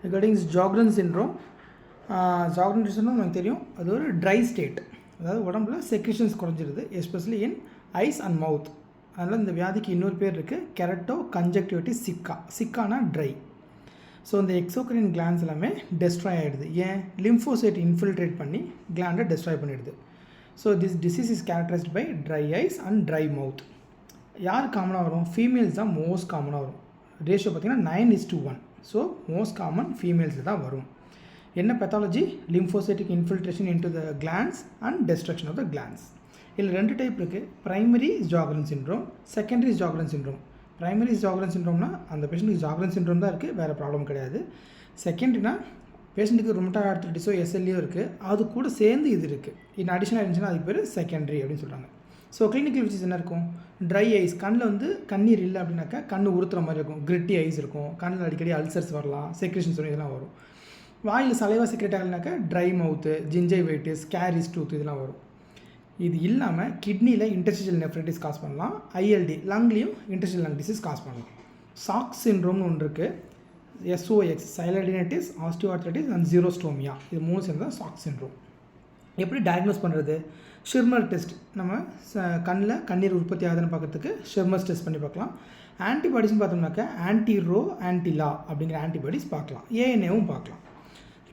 regarding Sjogren syndrome. Sjogren syndrome நமக்கு தெரியும், அது ஒரு ட்ரை ஸ்டேட், அதாவது உடம்புல செக்ரிஷன்ஸ் குறைஞ்சிருது, especially in eyes and mouth. அதனால் இந்த வியாதிக்கு இன்னொரு பேர் இருக்குது, கெரட்டோ கன்ஜக்டிவிட்டிஸ் சிக்கா. சிக்கானா ட்ரை. ஸோ இந்த எக்ஸோக்ரைன் கிளான்ஸ் எல்லாமே டெஸ்ட்ராய் ஆகிடுது. ஏன்? லிம்ஃபோசைட் இன்ஃபில்ட்ரேட் பண்ணி கிளாண்டை டெஸ்ட்ராய் பண்ணிடுது. So this disease is characterised by dry eyes and dry mouth. யார் காமனாக வரும்? ஃபீமேல்ஸ் தான் மோஸ்ட் காமனாக வரும். ரேஷியோ பார்த்திங்கன்னா 9:1. ஸோ மோஸ்ட் காமன் ஃபீமேல்ஸ் தான் வரும். என்ன pathology? Lymphocytic infiltration into the glands and destruction of the glands. இதில் 2 டைப் இருக்குது. Primary Sjogren syndrome, secondary Sjogren syndrome. Primary Sjogren சிண்ட்ரோம்னா அந்த பேஷண்ட்டுக்கு Sjogren சிண்ட்ரோம் தான் இருக்குது, வேறு ப்ராப்ளம் கிடையாது. செகண்டரினா பேஷண்ட்டுக்கு ருமட்டாய்டு ஆர்த்ரைட்டிஸோ எஸ்எல்ஏ இருக்குது, அது கூட சேர்ந்து இது இருக்குது. இன்னும் அடிஷனாக இருந்துச்சுன்னா அதுக்கு பேர் செகண்டரி அப்படின்னு சொல்கிறாங்க. ஸோ கிளினிக்கல் விசிஸ் என்ன இருக்கும்? ட்ரை ஐஸ், கண்ணில் வந்து கண்ணீர் இல்லை அப்படின்னாக்கா கண் உறுத்துற மாதிரி இருக்கும், கிரிட்டி ஐஸ் இருக்கும், கண்ணில் அடிக்கடி அல்சர்ஸ் வரலாம், செக்ரேஷன்ஸ் இதெல்லாம் வரும். வாயில் சலைவா செக்ரேட் ஆகலைனாக்கா ட்ரை மவுத்து, ஜிஞ்சைவைட்டிஸ், கேரிஸ் டூத் இதெல்லாம் வரும். இது இல்லாமல் கிட்னியில் இன்டர்ஸ்டிஷியல் நெஃப்ரைட்டிஸ் காஸ் பண்ணலாம், ஐஎல்டி லங்லேயும் இன்டர்ஸ்டிஷியல் லங் டிசீஸ் காஸ் பண்ணலாம். சாக்ஸ் சிண்ட்ரோம்னு ஒன்று இருக்குது, SOX sialadenitis, osteoarthritis and xerostomia, இது 3 சேர்ந்து தான் சாக்ஸ் சிண்ட்ரோம். எப்படி டயக்னோஸ் பண்ணுறது? ஷிர்மர் டெஸ்ட், நம்ம கண்ணில் கண்ணீர் உற்பத்தி ஆகுதுன்னு பார்க்கறதுக்கு ஷிர்மர்ஸ் டெஸ்ட் பண்ணி பார்க்கலாம். ஆன்டிபாடிஸ்னு பார்த்தோம்னாக்கா ஆன்டிரோ ஆன்டிலா அப்படிங்கிற ஆன்டிபாடிஸ் பார்க்கலாம், ஏஎன்ஏவும் பார்க்கலாம்.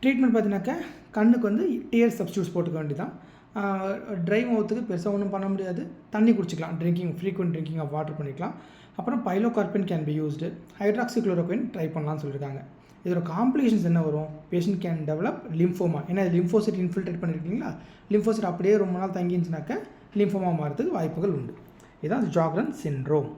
ட்ரீட்மெண்ட் பார்த்தீங்கன்னாக்கா கண்ணுக்கு வந்து டிஆர் சப்ஸ்டியூட்ஸ் போட்டுக்க வேண்டியதான். ட்ரை மவுத்துக்கு பெருசாக ஒன்றும் பண்ண முடியாது, தண்ணி குடிச்சிக்கலாம், ஃப்ரீக்வெண்ட் ட்ரிங்கிங் ஆஃப் வாட்டர் பண்ணிக்கலாம். அப்புறம் பைலோகார்பின் can be used, hydroxychloroquine try பண்ணலாம்னு சொல்லியிருக்காங்க. இதோட காம்ப்ளிகேஷன்ஸ் என்ன வரும்? Patient can develop lymphoma. ஏன்னா லிம்ஃபோசைட் இன்ஃபில்ட்ரேட் பண்ணியிருக்கீங்களா, லிம்ஃபோசைட் அப்படியே ரொம்ப நாள் தங்கிருந்துச்சுனாக்கா லிம்ஃபோமா மாறதுக்கு வாய்ப்புகள் உண்டு. இதுதான் Sjogren சிண்ட்ரோம்.